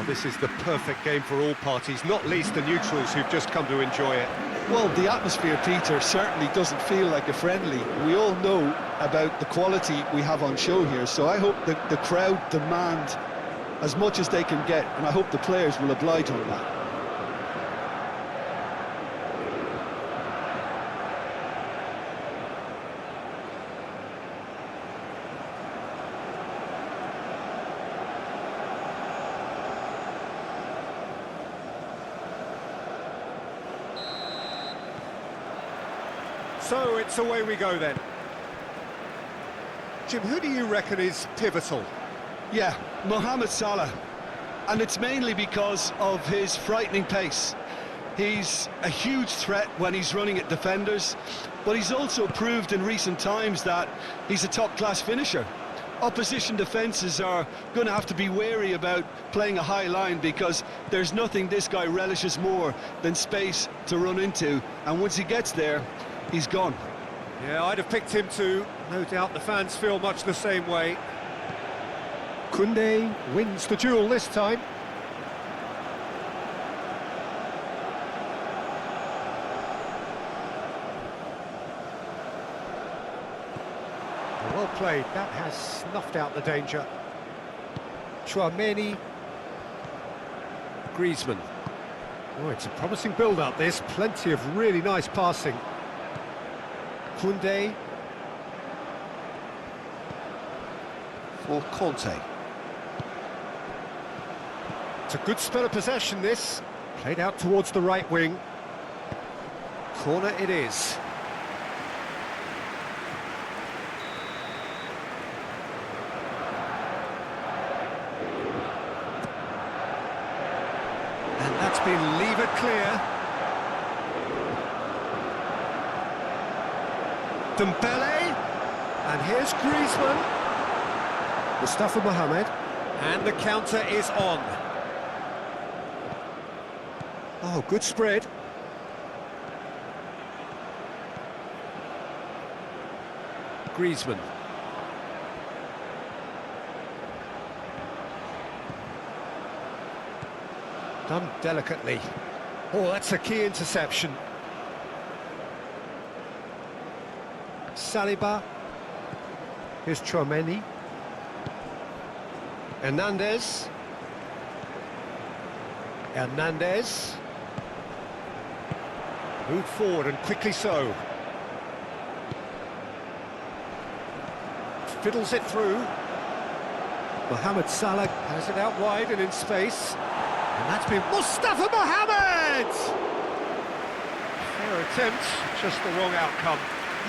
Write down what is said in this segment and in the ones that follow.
Well, this is the perfect game for all parties, not least the neutrals who've just come to enjoy it. Well, the atmosphere, Peter, certainly doesn't feel like a friendly. We all know about the quality we have on show here, so I hope that the crowd demand as much as they can get, and I hope the players will oblige on that. So it's away we go then. Jim, who do you reckon is pivotal? Yeah, Mohamed Salah, and it's mainly because of his frightening pace. He's a huge threat when he's running at defenders, but he's also proved in recent times that he's a top-class finisher. Opposition defences are going to have to be wary about playing a high line because there's nothing this guy relishes more than space to run into, and once he gets there, he's gone. Yeah, I'd have picked him too. No doubt the fans feel much the same way. Koundé wins the duel this time. Well played, that has snuffed out the danger. Chouameni. Griezmann. Oh, it's a promising build-up this, plenty of really nice passing. Koundé. For Conte. It's a good spell of possession, this. Played out towards the right wing. Corner it is. And that's been levered clear. Dembele. And here's Griezmann. Mustafa Mohamed. And the counter is on. Oh, good spread. Griezmann. Done delicately. Oh, that's a key interception. Saliba. Here's Chouameni. Hernandez. Hernandez. Moved forward and quickly so. Fiddles it through. Mohamed Salah has it out wide and in space. And that's been Mustafa Mohamed! Fair attempt, just the wrong outcome.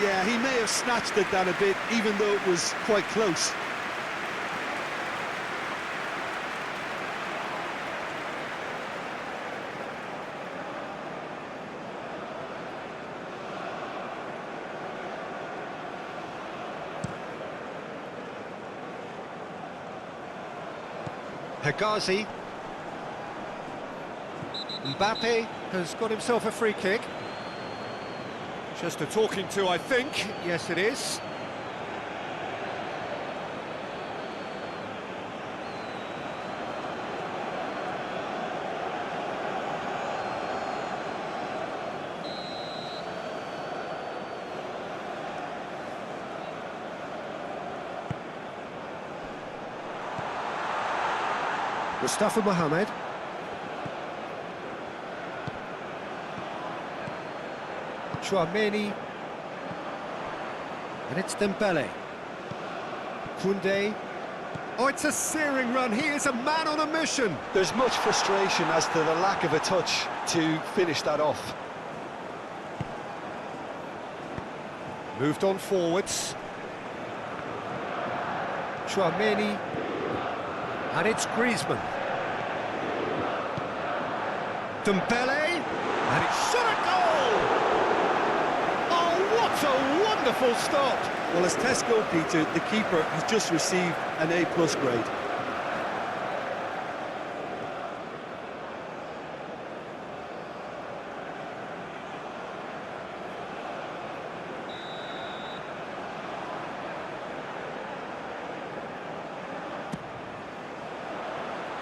Yeah, he may have snatched it down a bit, even though it was quite close. Hegazi. Mbappe has got himself a free kick. Just a talking to, I think. Yes, it is. Mustafa Mohamed. Chouameni. And it's Dembele. Koundé. Oh, it's a searing run. He is a man on a mission. There's much frustration as to the lack of a touch to finish that off. Moved on forwards. Chouameni. And it's Griezmann. Dembele. And it's shot at goal! Oh, what a wonderful stop! Well, as tests go, Peter, the keeper has just received an A+ grade.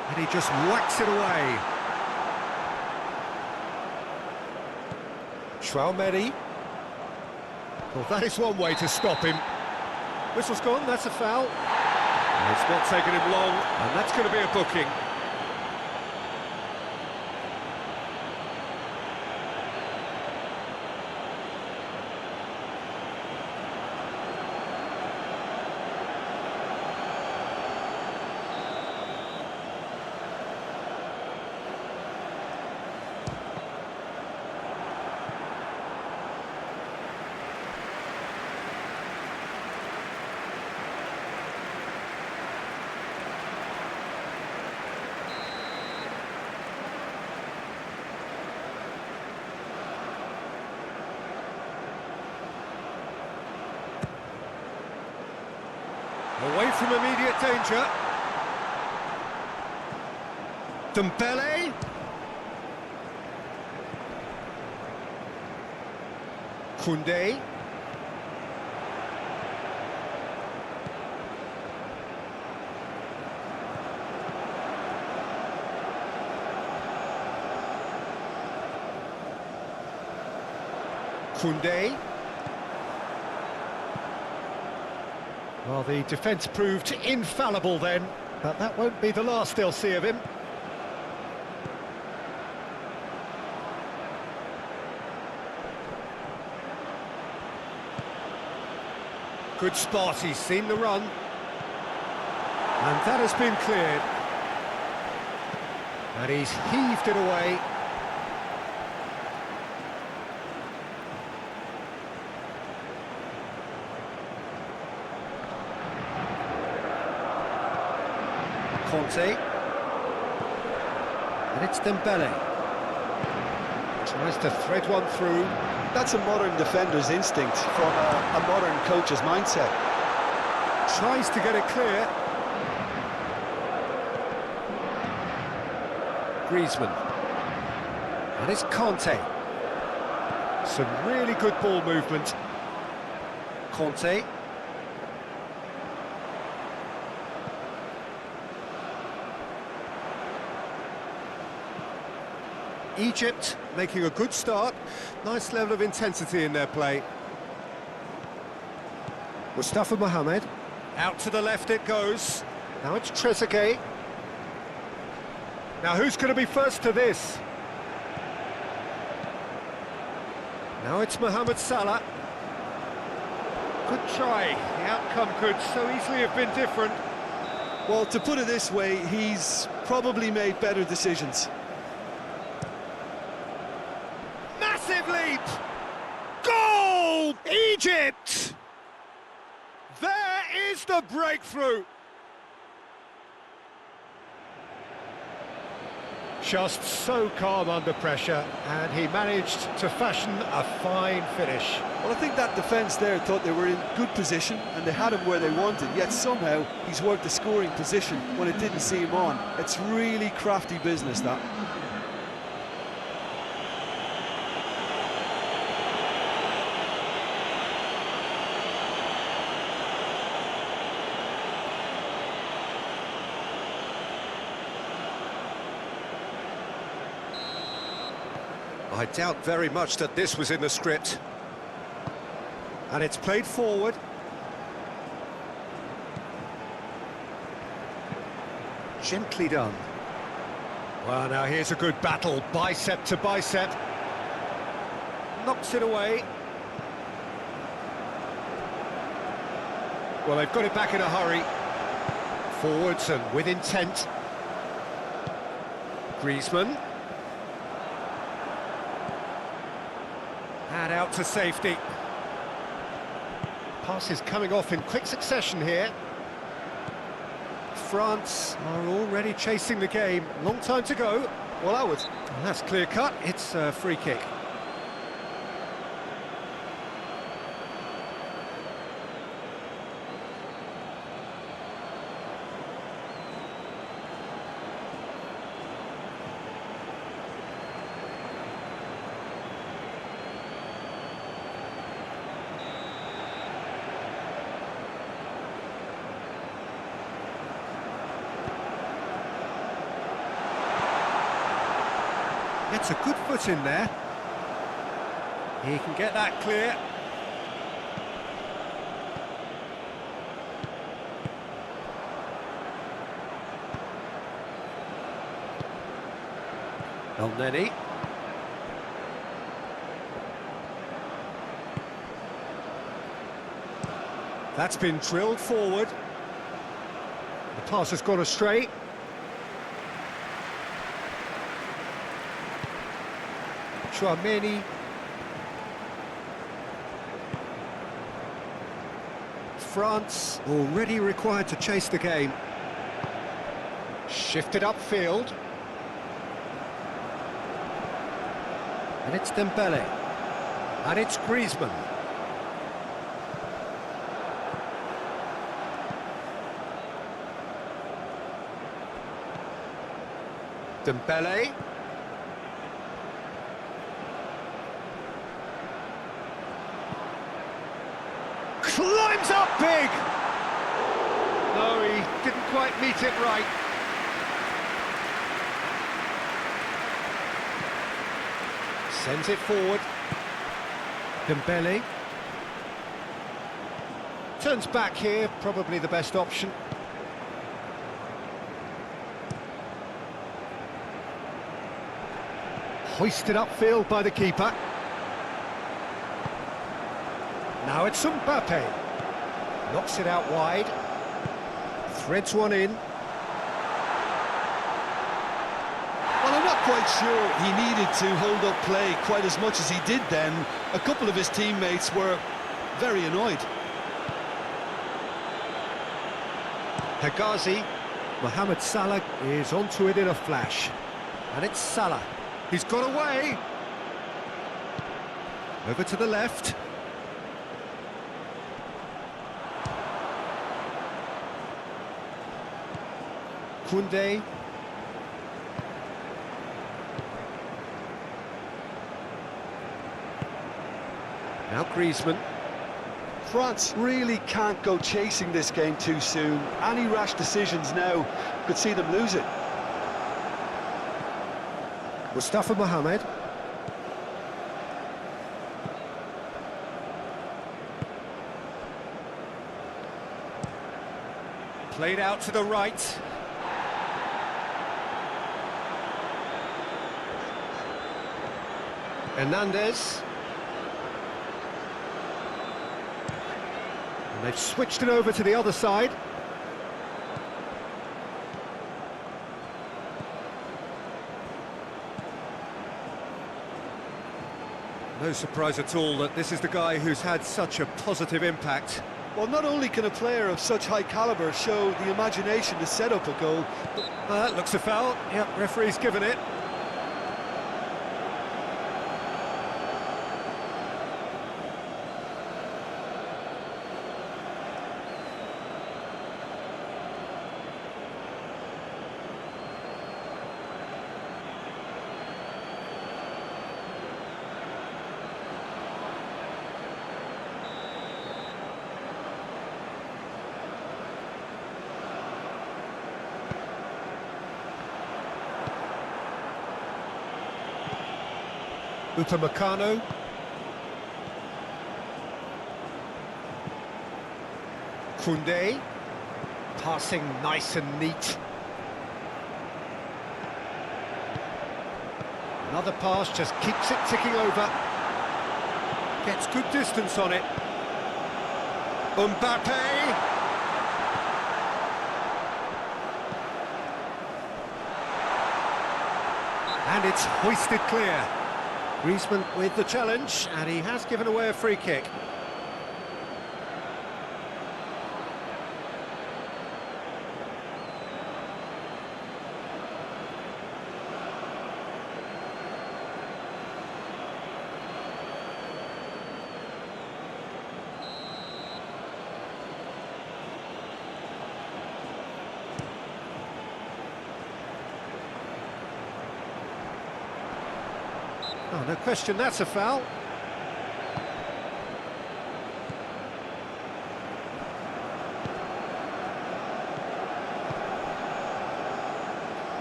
And he just whacks it away. Schwalmedi. Well, that is one way to stop him. Whistle's gone, that's a foul. It's not taken him long, and that's going to be a booking. Away from immediate danger. Dembele. Koundé. Koundé. Well, the defence proved infallible then, but that won't be the last they'll see of him. Good spot, he's seen the run. And that has been cleared. And he's heaved it away. Conte, and it's Dembele. Tries to thread one through. That's a modern defender's instinct from a modern coach's mindset. Tries to get it clear. Griezmann, and it's Conte. Some really good ball movement. Conte. Egypt making a good start. Nice level of intensity in their play. Mustafa Mohamed. Out to the left it goes. Now it's Trezeguet. Now who's going to be first to this? Now it's Mohamed Salah. Good try. The outcome could so easily have been different. Well, to put it this way, he's probably made better decisions. Massive leap! Goal! Egypt! There is the breakthrough! Just so calm under pressure, and he managed to fashion a fine finish. Well, I think that defence there thought they were in good position and they had him where they wanted, yet somehow he's worked the scoring position when it didn't seem on. It's really crafty business, that. I doubt very much that this was in the script. And it's played forward. Gently done. Well, now here's a good battle, bicep to bicep. Knocks it away. Well, they've got it back in a hurry. Forwards and with intent. Griezmann. And out to safety. Passes coming off in quick succession here. France are already chasing the game. Long time to go. Well, I would. And that's clear cut. It's a free kick. Gets a good foot in there. He can get that clear. Elneny. That's been drilled forward. The pass has gone astray. Chouameni. France already required to chase the game. Shifted upfield. And it's Dembele. And it's Griezmann. Dembele. Climbs up big! No, he didn't quite meet it right. Sends it forward. Dembele. Turns back here, probably the best option. Hoisted upfield by the keeper. Now it's Mbappe. Knocks it out wide. Threads one in. Well, I'm not quite sure he needed to hold up play quite as much as he did then. A couple of his teammates were very annoyed. Hegazi. Mohamed Salah is onto it in a flash. And it's Salah. He's got away. Over to the left. Koundé. Now Griezmann. France really can't go chasing this game too soon. Any rash decisions now could see them lose it. Mustafa Mohamed. Played out to the right. Hernandez. And they've switched it over to the other side. No surprise at all that this is the guy who's had such a positive impact. Well, not only can a player of such high calibre show the imagination to set up a goal, but That looks a foul. Yep, referee's given it. Upamecano. Koundé. Passing nice and neat. Another pass just keeps it ticking over. Gets good distance on it. Mbappe. And it's hoisted clear. Griezmann with the challenge, and he has given away a free kick. Oh, no question, that's a foul.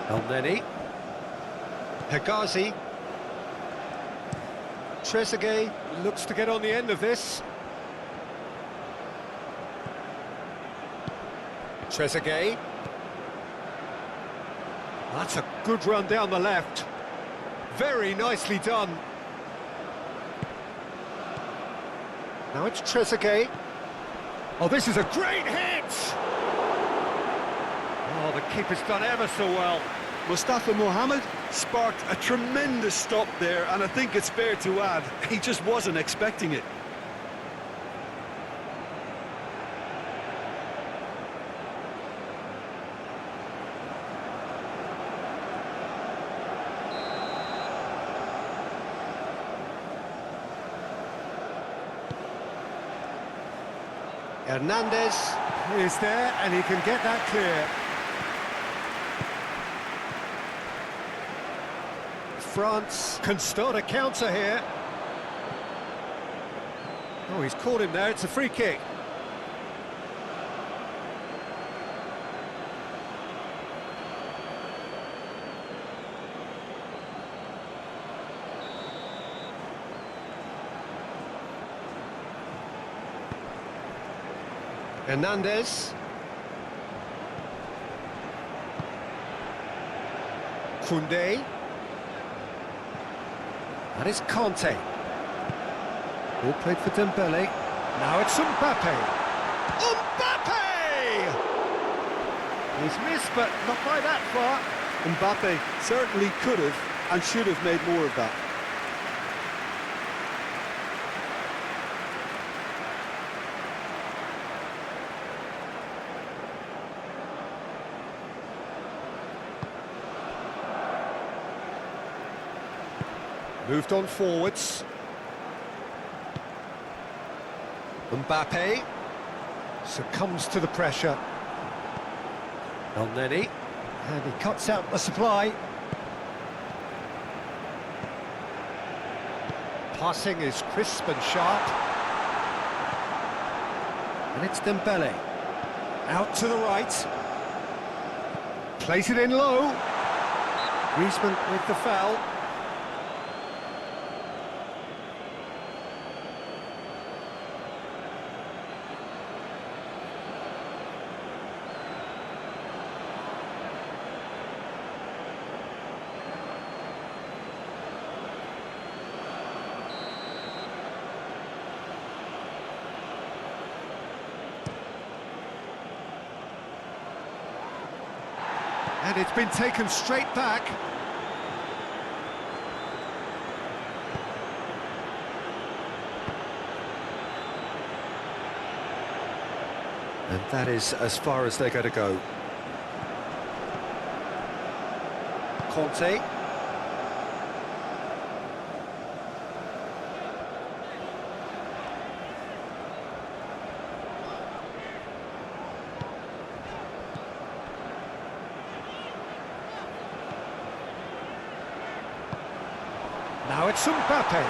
Elneny. Hegazi. Trezeguet looks to get on the end of this. Trezeguet. That's a good run down the left. Very nicely done. Now it's Trezeguet. Oh, this is a great hit! Oh, the keeper's done ever so well. Mustafa Mohamed sparked a tremendous stop there, and I think it's fair to add, he just wasn't expecting it. Hernandez is there, and he can get that clear. France can start a counter here. Oh, he's caught him there, it's a free kick. Hernandez. Koundé. That is Conte. Ball played for Dembele. Now it's Mbappe. Mbappe! He's missed, but not by that far. Mbappe certainly could have and should have made more of that. Moved on forwards. Mbappe succumbs to the pressure. El Neni, and he cuts out the supply. Passing is crisp and sharp. And it's Dembele. Out to the right. Plays it in low. Griezmann with the foul. And it's been taken straight back. And that is as far as they're going to go. Conte. Now it's Mbappe.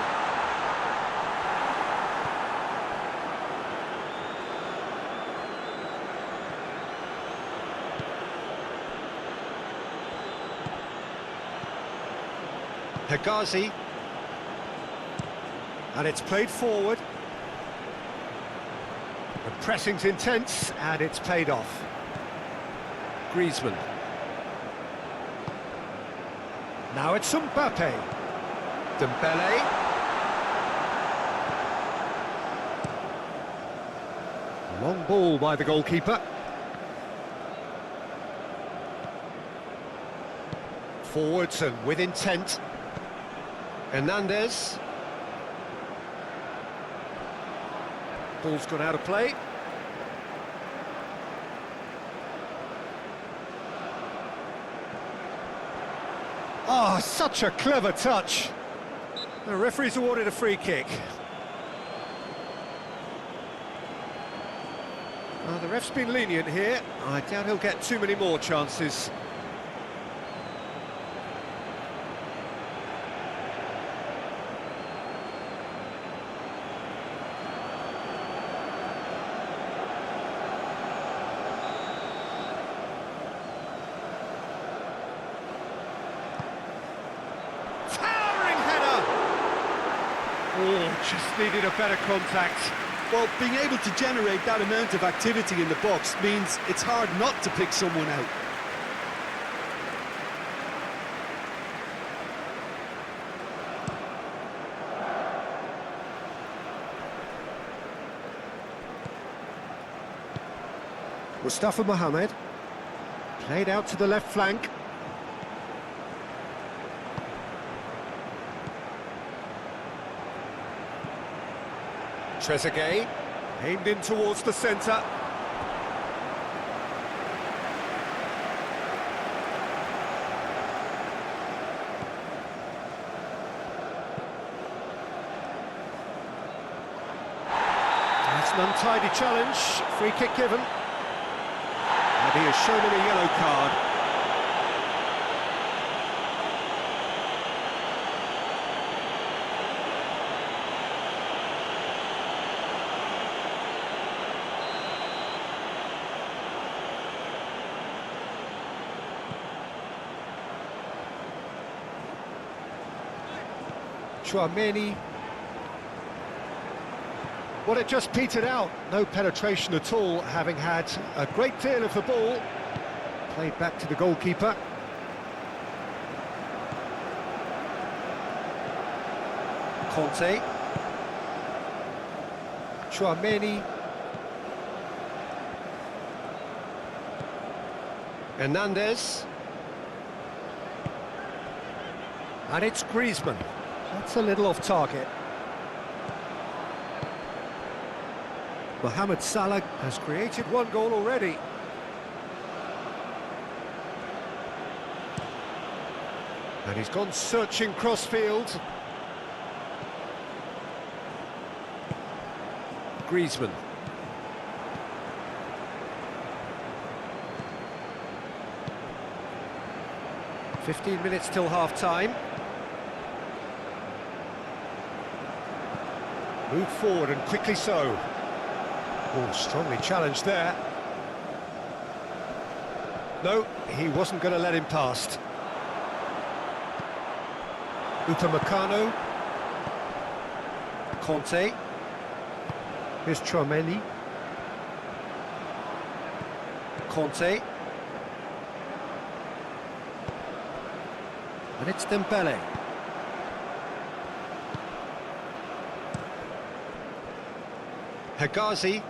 Hegazi. And it's played forward. The pressing's intense, and it's paid off. Griezmann. Now it's Mbappe. Dembele. Long ball by the goalkeeper. Forwards and with intent. Hernandez. Ball's gone out of play. Oh, such a clever touch. The referee's awarded a free kick. The ref's been lenient here. I doubt he'll get too many more chances. Just needed a better contact. Well, being able to generate that amount of activity in the box means it's hard not to pick someone out. Mustafa Mohamed, played out to the left flank. Trezeguet, aimed in towards the centre. That's an untidy challenge, free kick given. And he has shown him a yellow card. Chouameni. Well, it just petered out. No penetration at all, having had a great deal of the ball. Played back to the goalkeeper. Conte. Chouameni. Hernandez. And it's Griezmann. That's a little off target. Mohamed Salah has created one goal already. And he's gone searching crossfield. Griezmann. "15 minutes till half-time. Move forward and quickly so. Oh, strongly challenged there. No, he wasn't going to let him past. Upamecano. Conte. Here's Chouameni. Conte. And it's Dembele. Hegazi.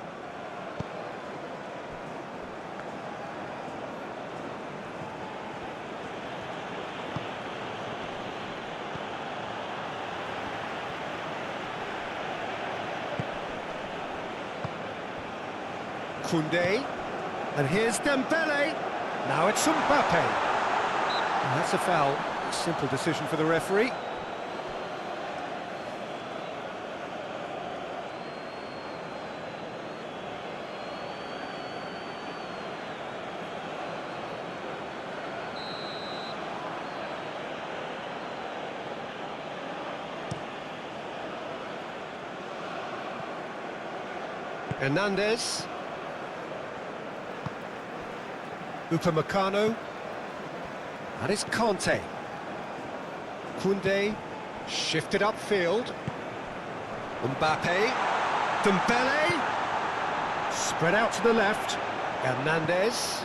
Koundé, and here's Dembele. Now it's Mbappe. And that's a foul. Simple decision for the referee. Hernandez. Upamecano. And it's Conte. Koundé, shifted upfield. Mbappe. Dembele. Spread out to the left. Hernandez.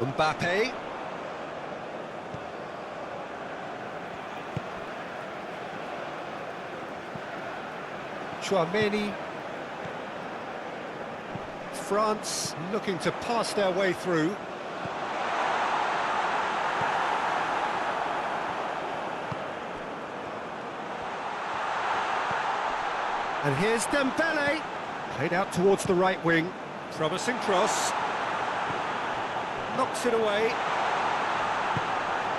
Mbappe. Chouameni. France looking to pass their way through. And here's Dembele. Played out towards the right wing. Promising cross. Knocks it away.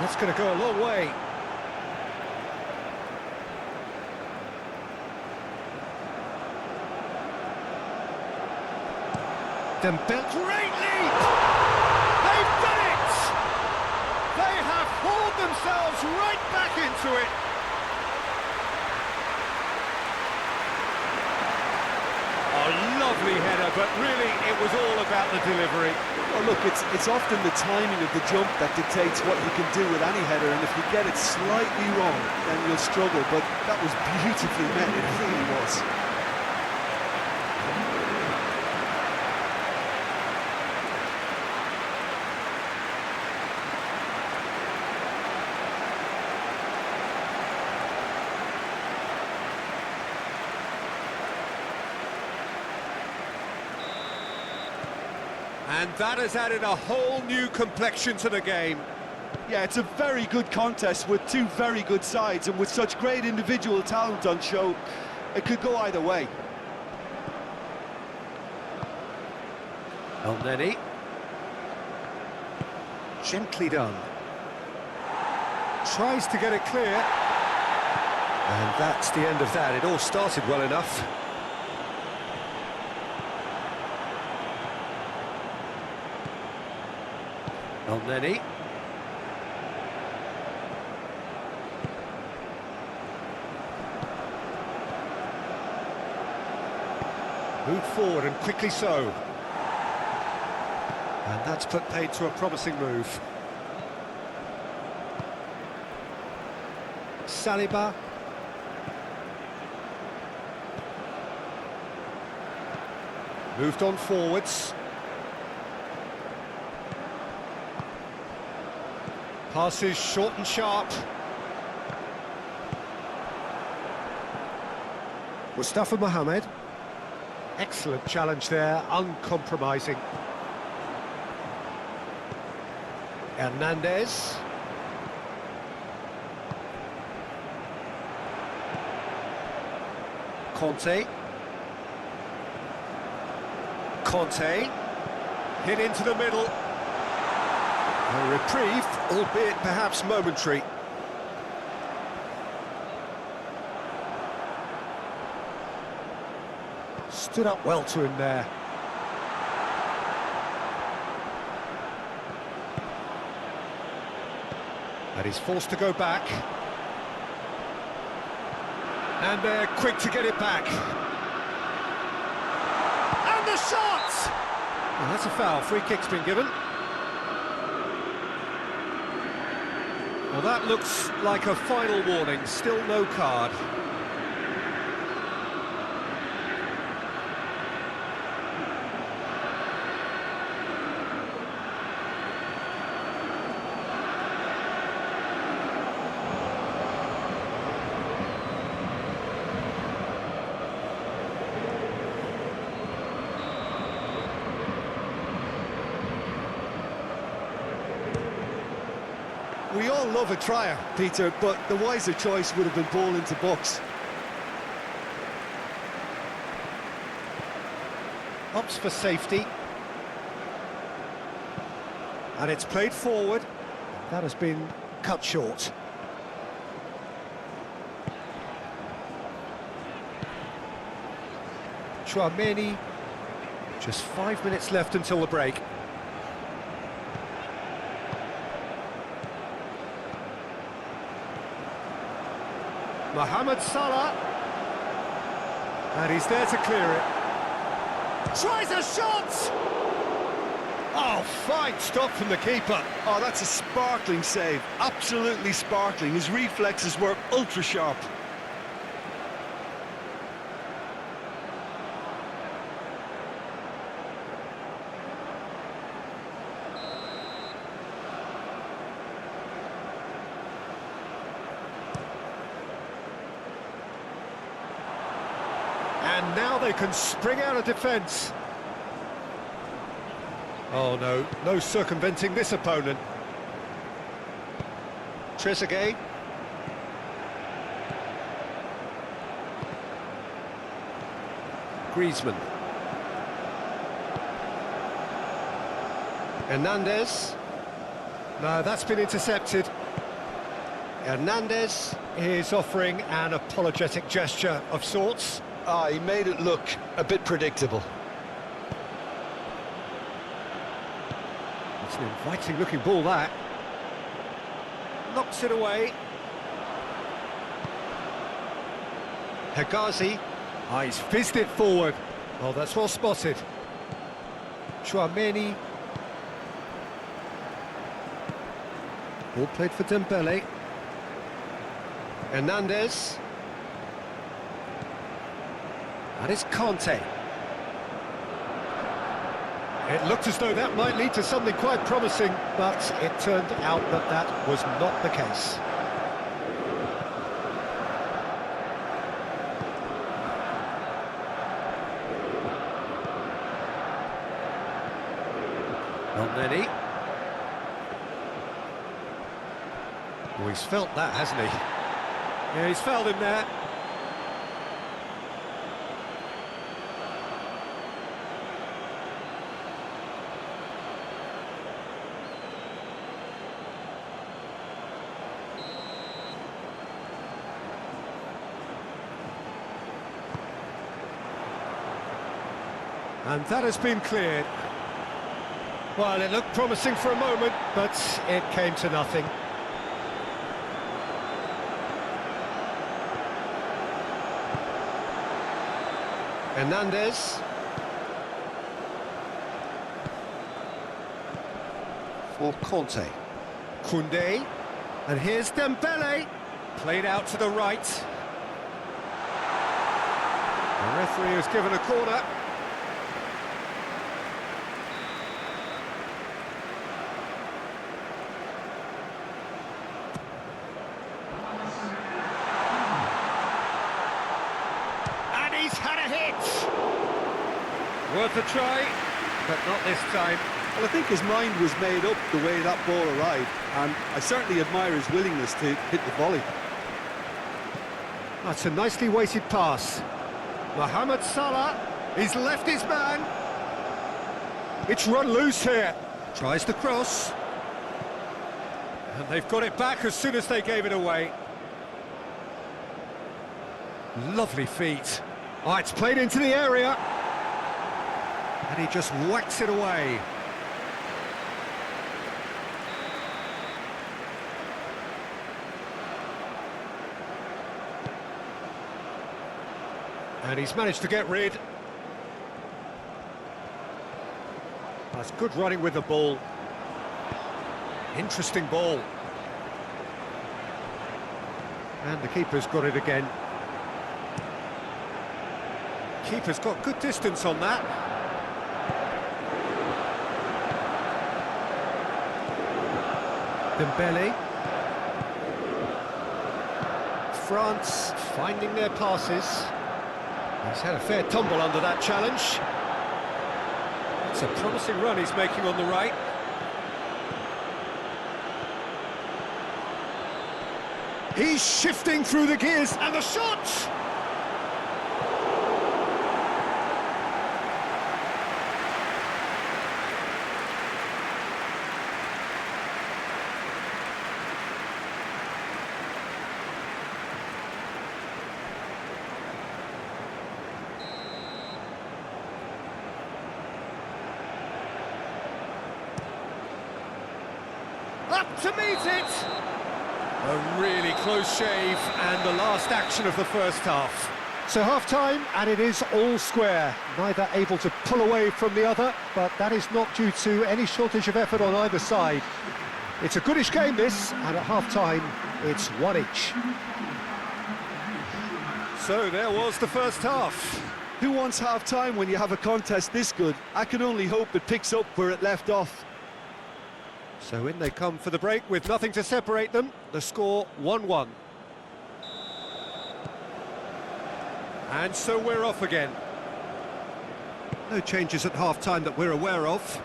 That's going to go a long way. Dembele, great lead! They've done it! They have hauled themselves right back into it. Oh, but really it was all about the delivery. Well, look, it's often the timing of the jump that dictates what you can do with any header, and if you get it slightly wrong, then you'll struggle, but that was beautifully met, it really was. And that has added a whole new complexion to the game. Yeah, it's a very good contest with two very good sides, and with such great individual talent on show, it could go either way. Elneny. Gently done. Tries to get it clear. And that's the end of that. It all started well enough. Elneny. Moved forward and quickly so. And that's put paid to a promising move. Saliba. Moved on forwards. Passes short and sharp. Mustafa Mohamed. Excellent challenge there, uncompromising. Hernandez. Conte. Hit into the middle. A reprieve, albeit perhaps momentary. Stood up well to him there. And he's forced to go back. And they're quick to get it back. And the shot! Well, that's a foul. Free kick's been given. Well, that looks like a final warning. Still no card. We all love a trier, Peter, but the wiser choice would have been ball into box. Opts for safety. And it's played forward. That has been cut short. Chouameni. Just 5 minutes left until the break. Mohamed Salah, and he's there to clear it. Tries a shot! Oh, fine stop from the keeper. Oh, that's a sparkling save, absolutely sparkling. His reflexes were ultra sharp. And now they can spring out of defence. Oh no, no circumventing this opponent. Trezeguet. Griezmann. Hernandez. No, that's been intercepted. Hernandez is offering an apologetic gesture of sorts. He made it look a bit predictable. It's an inviting looking ball, that. Knocks it away. Hegazi. He's fizzed it forward. Oh, that's well spotted. Tchouaméni. Ball played for Dembele. Hernandez. And it's Conte. It looked as though that might lead to something quite promising, but it turned out that that was not the case. Not many. Well, he's felt that, hasn't he? Yeah, he's fouled him there. And that has been cleared. Well, it looked promising for a moment, but it came to nothing. Hernandez. For Conte. Koundé. And here's Dembele. Played out to the right. The referee has given a corner. He's had a hit! Worth a try, but not this time. Well, I think his mind was made up the way that ball arrived, and I certainly admire his willingness to hit the volley. That's a nicely weighted pass. Mohamed Salah, he's left his man. It's run loose here. Tries the cross. And they've got it back as soon as they gave it away. Lovely feet. Oh, it's played into the area. And he just whacks it away. And he's managed to get rid. That's good running with the ball. Interesting ball. And the keeper's got it again. Keeper's got good distance on that. Dembele. France finding their passes. He's had a fair tumble under that challenge. It's a promising run he's making on the right. He's shifting through the gears, and the shot! Up to meet it! A really close shave, and the last action of the first half. So half-time, and it is all square. Neither able to pull away from the other, but that is not due to any shortage of effort on either side. It's a goodish game, this, and at half-time, it's one each. So there was the first half. Who wants half-time when you have a contest this good? I can only hope it picks up where it left off. So in they come for the break with nothing to separate them. The score 1-1. And so we're off again. No changes at half-time that we're aware of.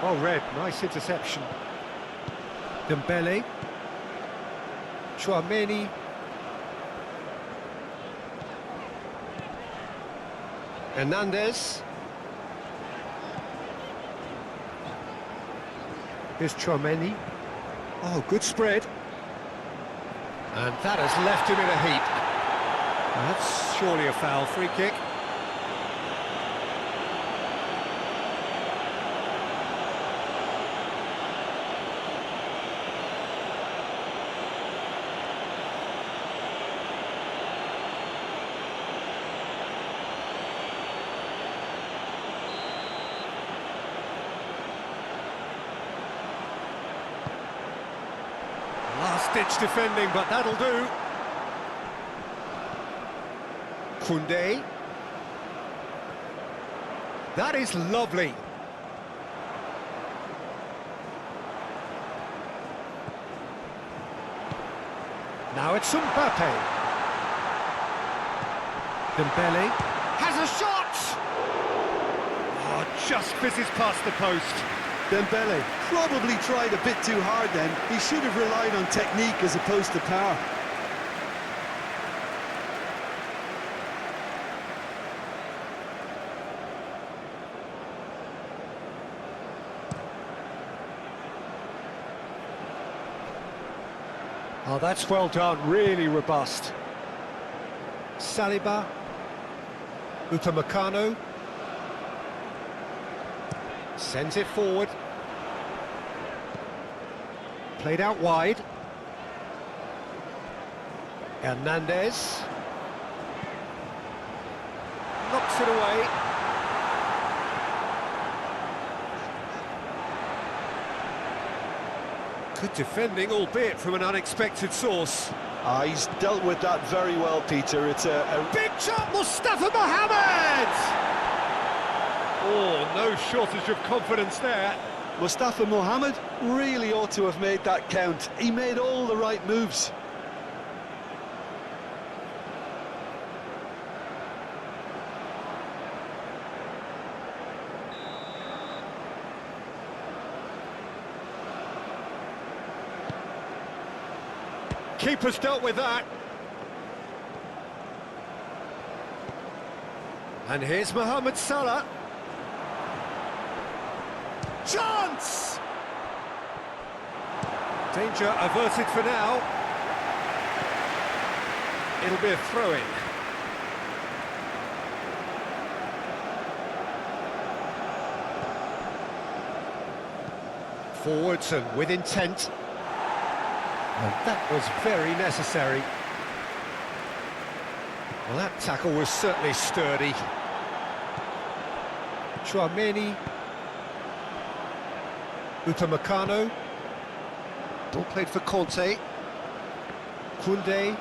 Oh, Red, nice interception. Dembele. Tchouaméni. Hernandez. Here's Tchouaméni. Oh, good spread. And that has left him in a heap. That's surely a foul. Free kick. last-ditch defending, but that'll do. Koundé. That is lovely. Now it's Mbappe. Dembele has a shot! Oh, just fizzes past the post. Dembele probably tried a bit too hard then. He should have relied on technique as opposed to power. Oh, that's well done, really robust. Saliba, Upamecano, sends it forward. Played out wide. Hernandez. Knocks it away. Good defending, albeit from an unexpected source. He's dealt with that very well, Peter. It's a big shot, Mustafa Mohamed! Oh, no shortage of confidence there. Mustafa Mohamed really ought to have made that count. He made all the right moves. Keeper's dealt with that. And here's Mohamed Salah. Chance! Danger averted for now. It'll be a throw-in. Forwards and with intent. And that was very necessary. Well, that tackle was certainly sturdy. Chouameni. Upamecano. Ball played for Conte. Koundé.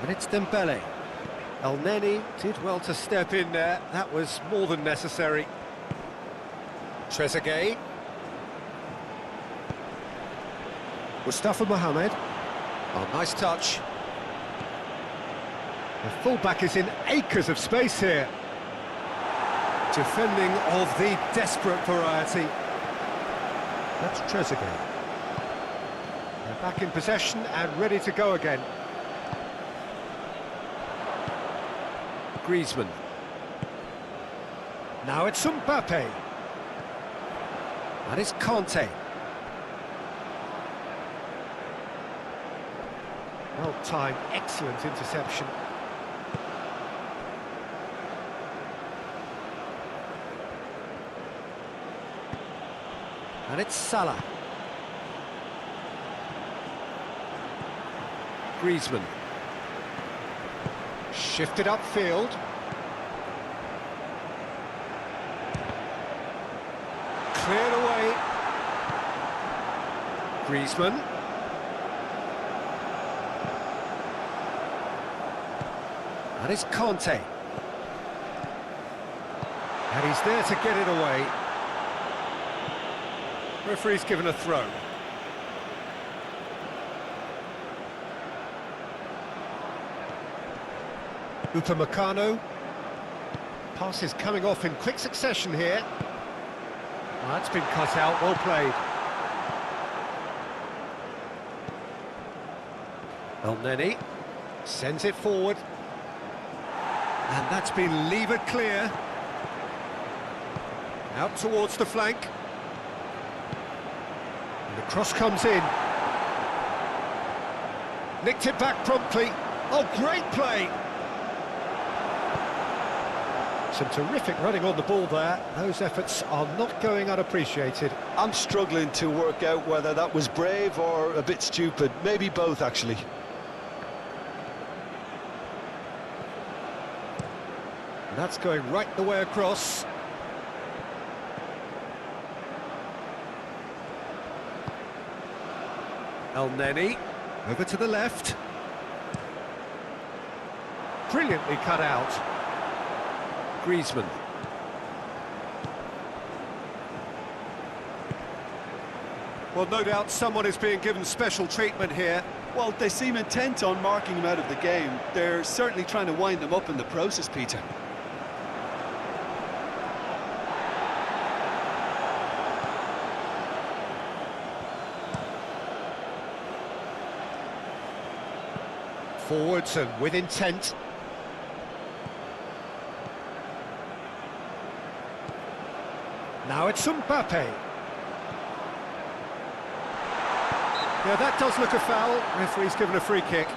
And it's Dembele. El Neni did well to step in there. That was more than necessary. Trezeguet. Mustafa Mohamed. Oh, nice touch. The fullback is in acres of space here. Defending of the desperate variety. That's Trezeguet. They're back in possession and ready to go again. Griezmann. Now it's Mbappe. That is Conte. Well-timed, excellent interception. And it's Salah. Griezmann. Shifted upfield. Cleared away. Griezmann. That is Conte. And he's there to get it away. Referee's given a throw. Upamecano. Pass is coming off in quick succession here. Well, that's been cut out, well played. El Neni sends it forward. And that's been levered clear. Out towards the flank. And the cross comes in. Nicked it back promptly. Oh, great play! Some terrific running on the ball there. Those efforts are not going unappreciated. I'm struggling to work out whether that was brave or a bit stupid. Maybe both, actually. And that's going right the way across. El Neni, over to the left. Brilliantly cut out. Griezmann. Well, no doubt someone is being given special treatment here. Well, they seem intent on marking him out of the game. They're certainly trying to wind him up in the process, Peter. Forwards and with intent. Now it's Mbappe. Yeah, that does look a foul. Referee's given a free kick.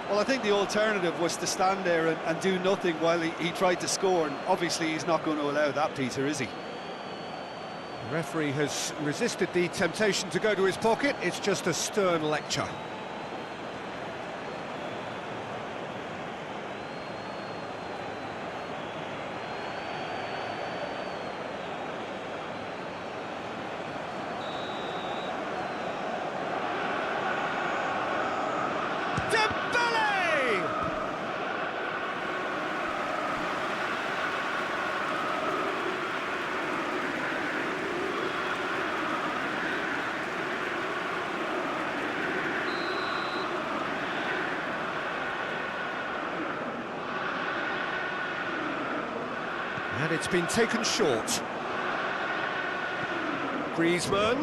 Well, I think the alternative was to stand there and do nothing while he tried to score, and obviously he's not going to allow that, Peter, is he? The referee has resisted the temptation to go to his pocket. It's just a stern lecture. And it's been taken short. Griezmann.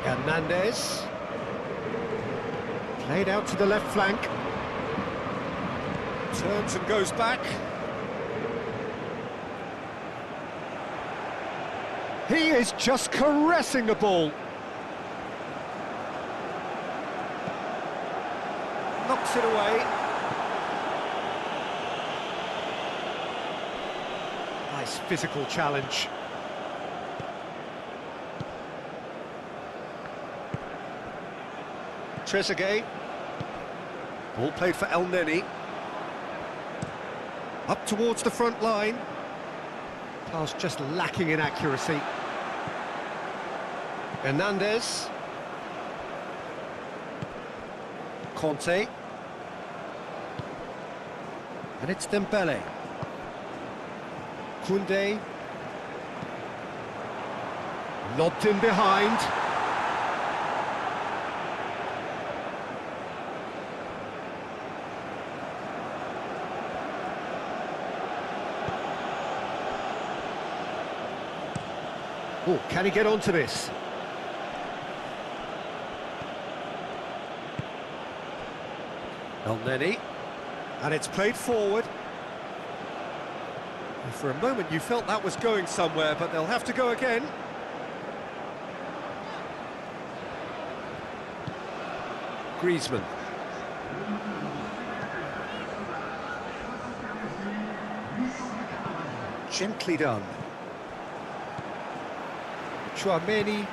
Hernandez. Played out to the left flank. Turns and goes back. He is just caressing the ball. Knocks it away. Nice physical challenge. Trezeguet. Ball played for El Neni. Up towards the front line. Pass just lacking in accuracy. Hernandez. Conte. And it's Dembele. Koundé. Lobbed in behind. Oh, can he get onto this? El Neni. And it's played forward. And for a moment you felt that was going somewhere, but they'll have to go again. Griezmann. Gently done. Chouameni.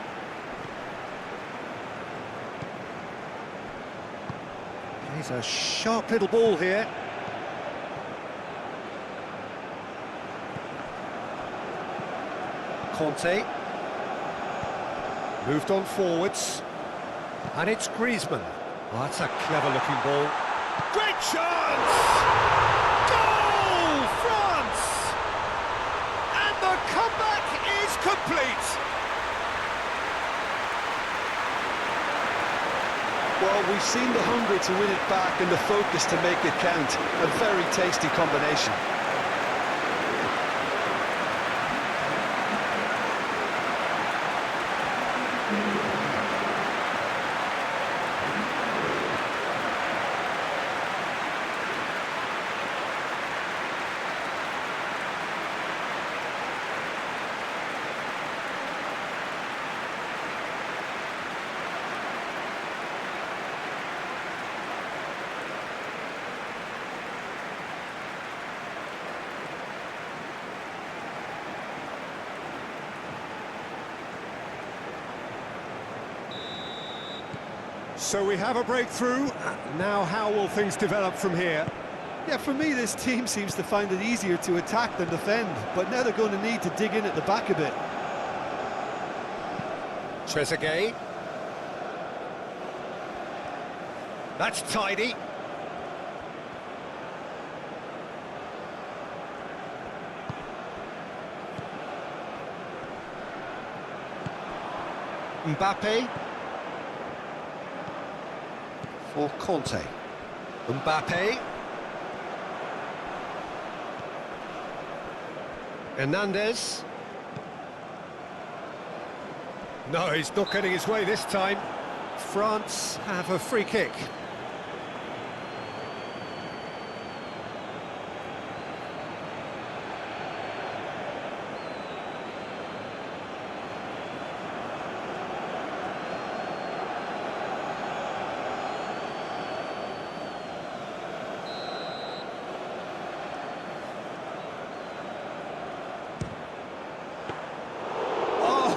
He's a sharp little ball here. Conte. Moved on forwards. And it's Griezmann. Oh, that's a clever-looking ball. Great chance! Goal, France! And the comeback is complete. Well, we've seen the hunger to win it back and the focus to make it count. A very tasty combination. So we have a breakthrough. Now how will things develop from here? Yeah, for me, this team seems to find it easier to attack than defend, but now they're going to need to dig in at the back a bit. Trezeguet. That's tidy. Mbappe. For Conte. Mbappe. Hernandez. No, he's not getting his way this time. France have a free kick.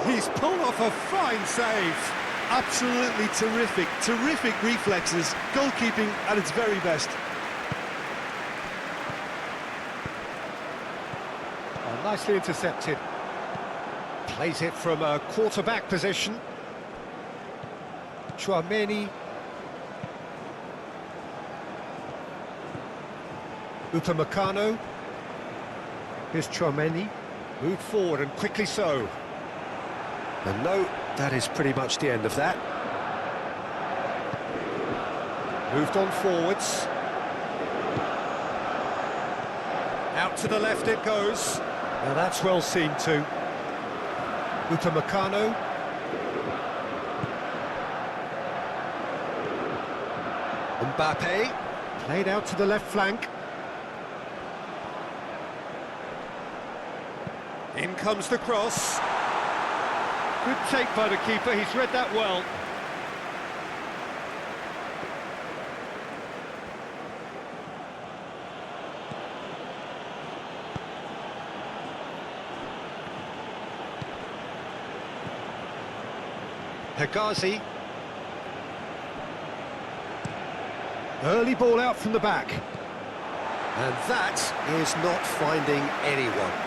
He's pulled off a fine save. Absolutely terrific, terrific reflexes, goalkeeping at its very best. Oh, nicely intercepted. Plays it from a quarterback position. Chouameni. Upamecano. Here's Chouameni. Moved forward and quickly so. And no, that is pretty much the end of that. Moved on forwards. Out to the left it goes. Now that's well seen too. Upamecano. Mbappe. Played out to the left flank. In comes the cross. Good take by the keeper, he's read that well. Hegazi. Early ball out from the back. And that is not finding anyone.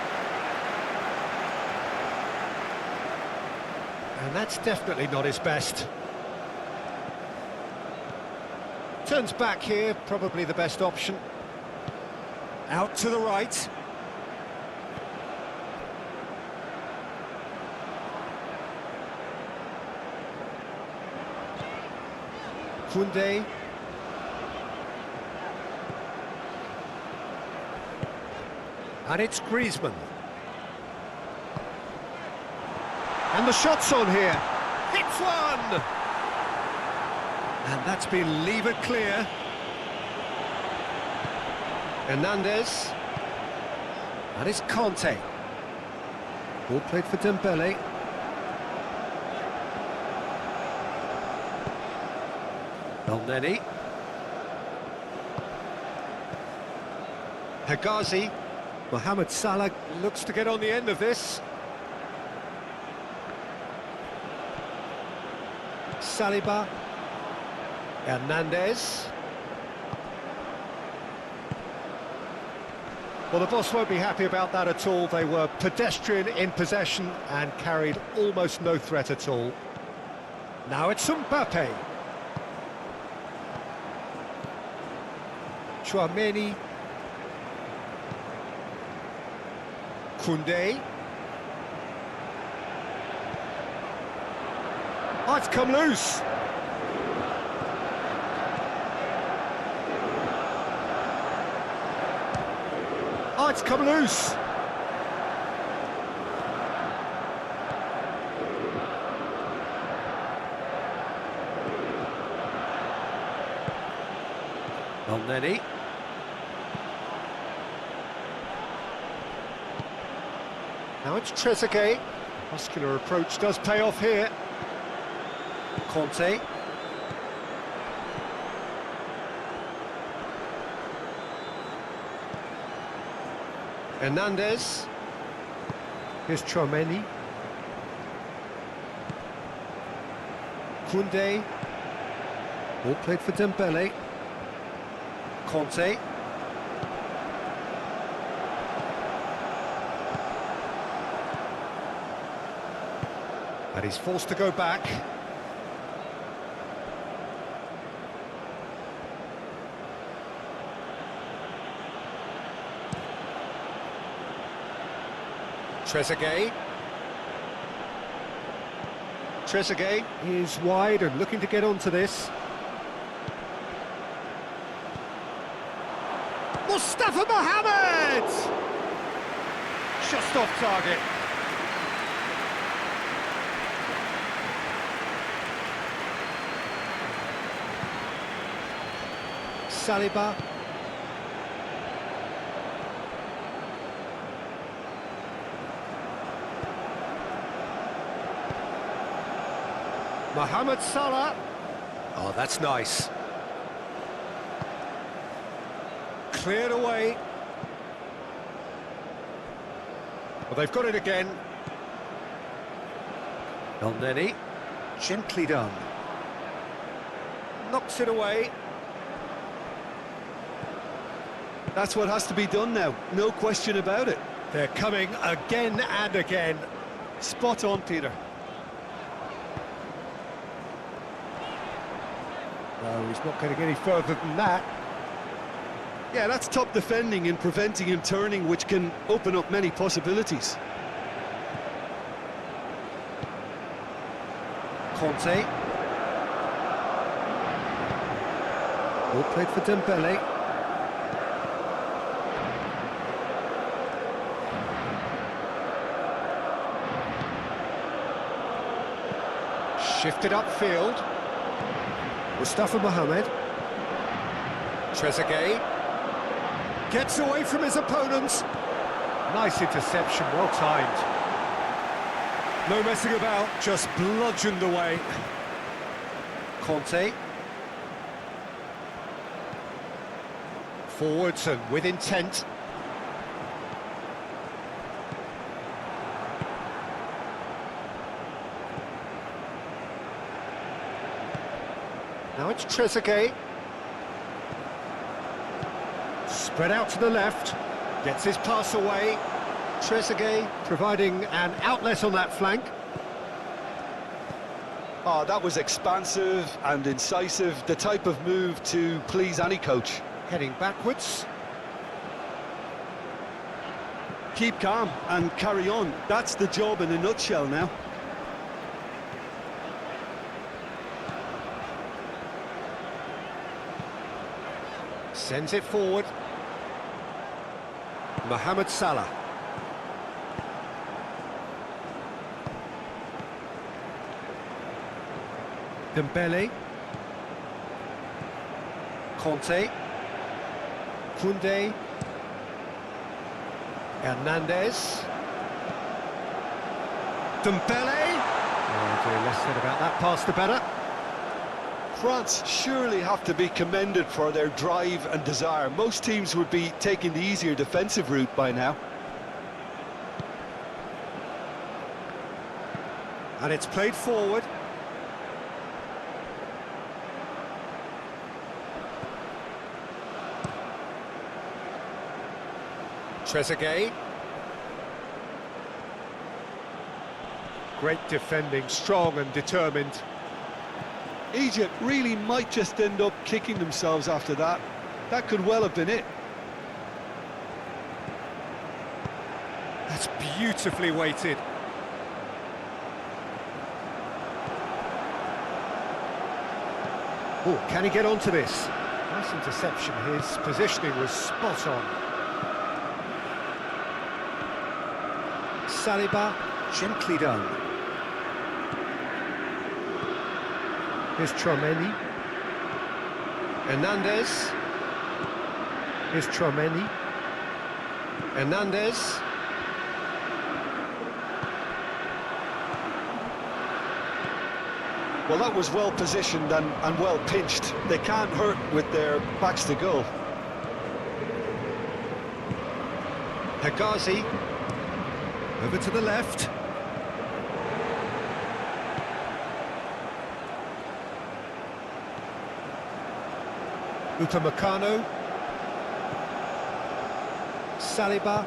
And that's definitely not his best. Turns back here, probably the best option. Out to the right. Koundé. And it's Griezmann. And the shot's on here. Hits one! And that's been levered clear. Hernandez. And it's Conte. Ball played for Dembele. Elneny. Hegazi. Mohamed Salah looks to get on the end of this. Saliba. Hernandez. Well, the boss won't be happy about that at all. They were pedestrian in possession and carried almost no threat at all. Now it's Mbappe. Chouameni. Koundé. Oh, it's come loose. Oh, it's come loose. Elneny. Now it's Trezeguet. Muscular approach does pay off here. Conte. Hernandez. Here's Chouameni. Koundé. Ball played for Dembele. Conte. And he's forced to go back. Trezeguet. Trezeguet is wide and looking to get onto this. Mustafa Mohamed! Just off target. Saliba. Mohamed Salah. Oh, that's nice. Cleared away. Well, they've got it again. El Neni. Gently done. Knocks it away. That's what has to be done now, no question about it. They're coming again and again. Spot on, Peter. No, he's not getting any further than that. Yeah, that's top defending and preventing him turning, which can open up many possibilities. Conte. Ball played for Dembele. Shifted upfield. Mustafa Mohamed. Trezeguet. Gets away from his opponents. Nice interception, well timed. No messing about, just bludgeoned away. Conte. Forwards and with intent. Now it's Trezeguet. Spread out to the left. Gets his pass away. Trezeguet providing an outlet on that flank. Oh, that was expansive and incisive, the type of move to please any coach. Heading backwards. Keep calm and carry on. That's the job in a nutshell now. Sends it forward. Mohamed Salah. Dembele. Conte. Koundé. Hernandez. Dembele. Oh, dear, less said about that pass, the better. France surely have to be commended for their drive and desire. Most teams would be taking the easier defensive route by now. And it's played forward. Trezeguet. Great defending, strong and determined. Egypt really might just end up kicking themselves after that. That could well have been it. That's beautifully weighted. Oh, can he get onto this? Nice interception. His positioning was spot on. Saliba, gently done. Here's Tchouaméni. Hernandez. Here's Tchouaméni. Hernandez. Well, that was well positioned and well pinched. They can't hurt with their backs to goal. Hegazi. Over to the left. Upamecano. Saliba.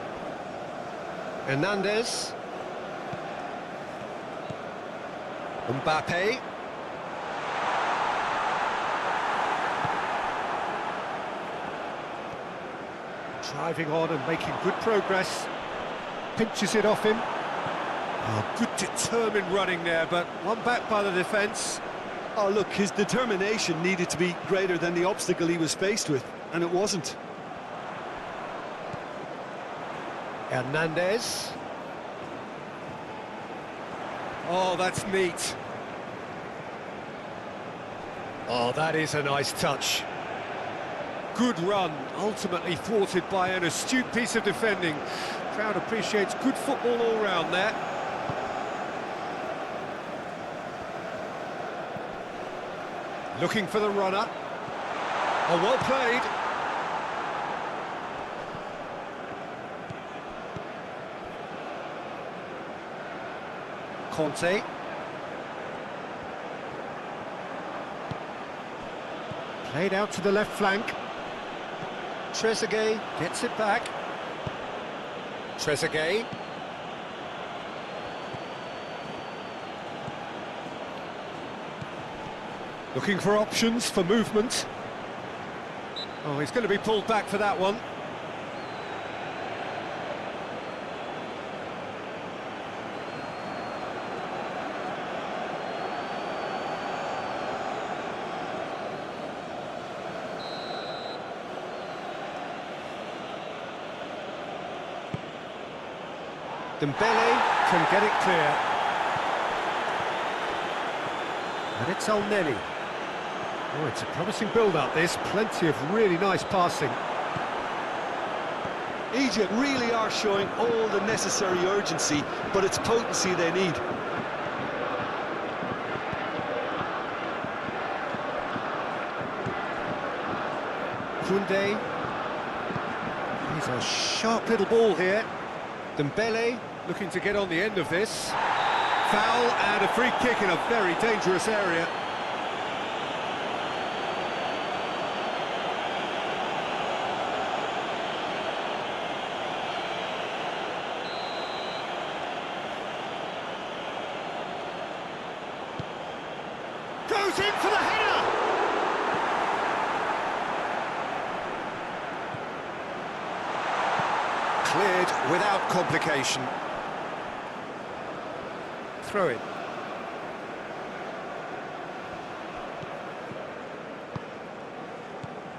Hernandez. Mbappe. Driving on and making good progress. Pinches it off him. Oh, good determined running there, but one back by the defence. Oh, look, his determination needed to be greater than the obstacle he was faced with, and it wasn't. Hernandez. Oh, that's neat. Oh, that is a nice touch. Good run, ultimately thwarted by an astute piece of defending. Crowd appreciates good football all round there. Looking for the runner. Oh, well played. Conte. Played out to the left flank. Trezeguet gets it back. Trezeguet. Looking for options for movement. Oh, he's going to be pulled back for that one. Dembele can get it clear. And it's El Neni. Oh, it's a promising build-up, this. Plenty of really nice passing. Egypt really are showing all the necessary urgency, but it's potency they need. Koundé. He's a sharp little ball here. Dembele looking to get on the end of this. Foul and a free kick in a very dangerous area. Goes in for the header! Cleared without complication. Throw it.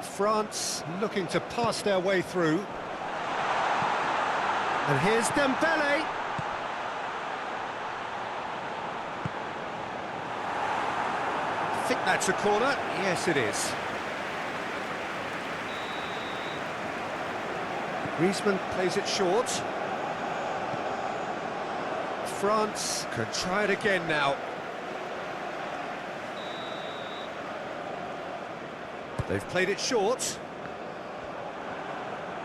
France looking to pass their way through. And here's Dembele. I think that's a corner. Yes, it is. Griezmann plays it short. France can try it again now. They've played it short.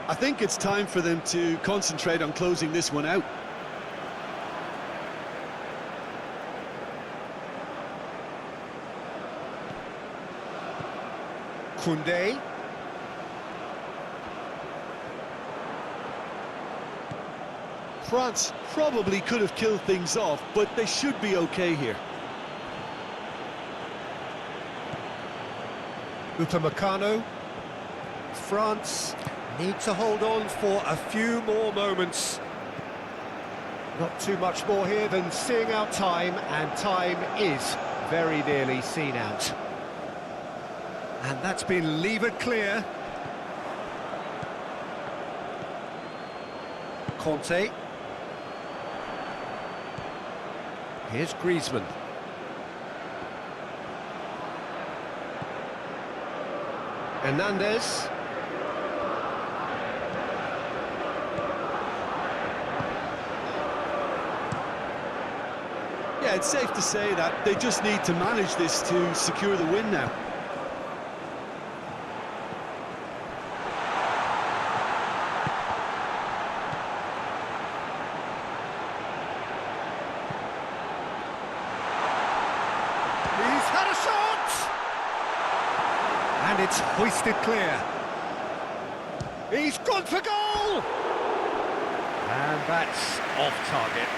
I think it's time for them to concentrate on closing this one out. Koundé. France probably could have killed things off, but they should be okay here. Upamecano. France need to hold on for a few more moments. Not too much more here than seeing out time, and time is very nearly seen out. And that's been levered clear. Conte. Here's Griezmann. Hernandez. Yeah, it's safe to say that they just need to manage this to secure the win now. He's had a shot! And it's hoisted clear. He's gone for goal! And that's off target.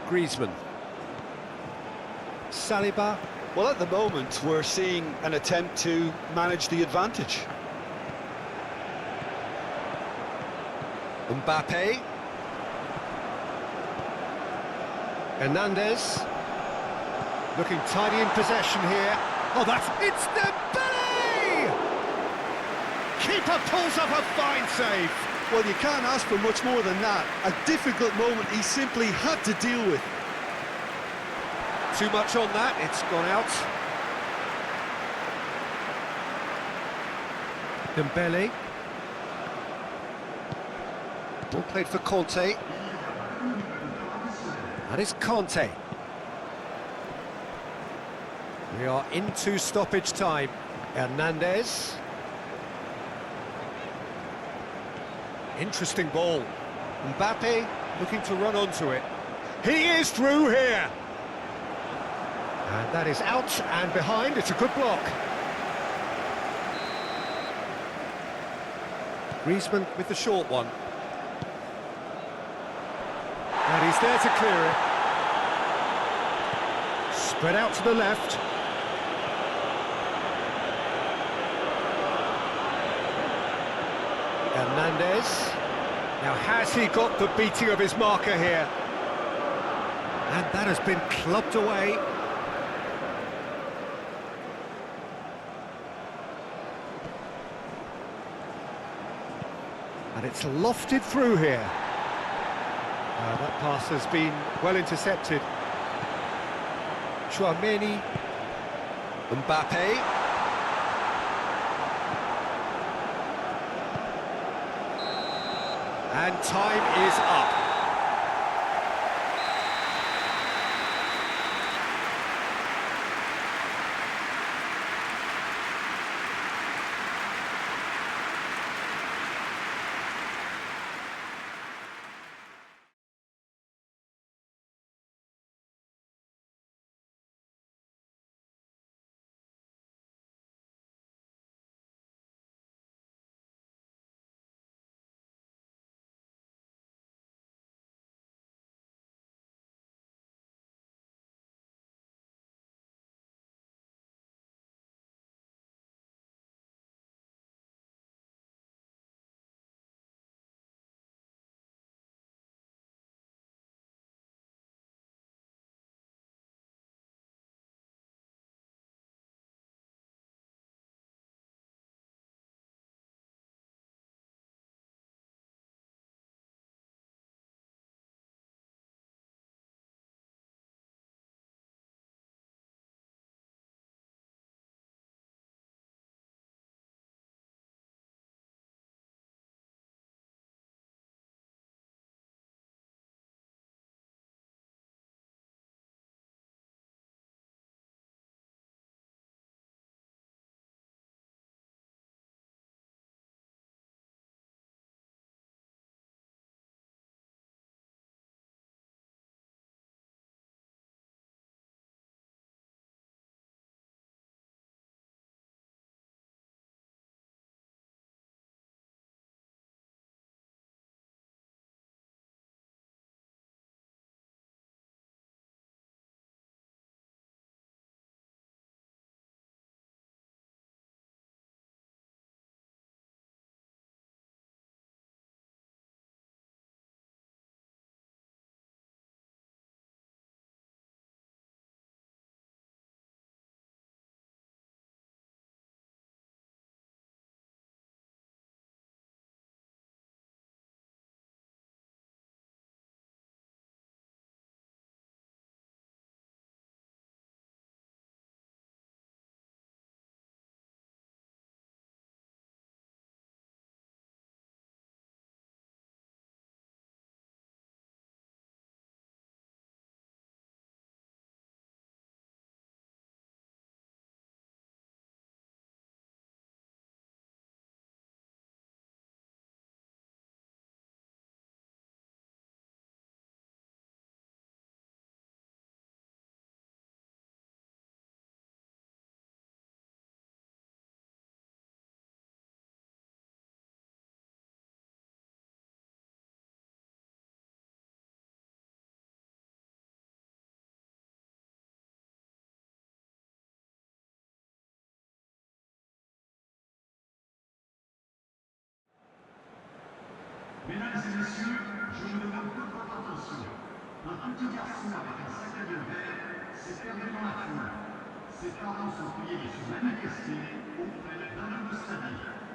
Griezmann. Saliba. Well, at the moment, we're seeing an attempt to manage the advantage. Mbappe. Hernandez. Looking tidy in possession here. Oh, it's Dembele! Keeper pulls up a fine save. Well, you can't ask for much more than that. A difficult moment he simply had to deal with. Too much on that, it's gone out. Dembele. Ball played for Conte. That is Conte. We are into stoppage time. Hernandez. Interesting ball. Mbappe looking to run onto it. He is through here. And that is out and behind. It's a good block. Griezmann with the short one. And he's there to clear it. Spread out to the left. Hernandez. Now, has he got the beating of his marker here? And that has been clubbed away. And it's lofted through here. That pass has been well intercepted. Chouameni. Mbappe. And time is up. Un petit garçon avec un sac à dos vert s'est perdu dans la foule. Ses parents sont priés de se manifester auprès d'un homme de sa vie.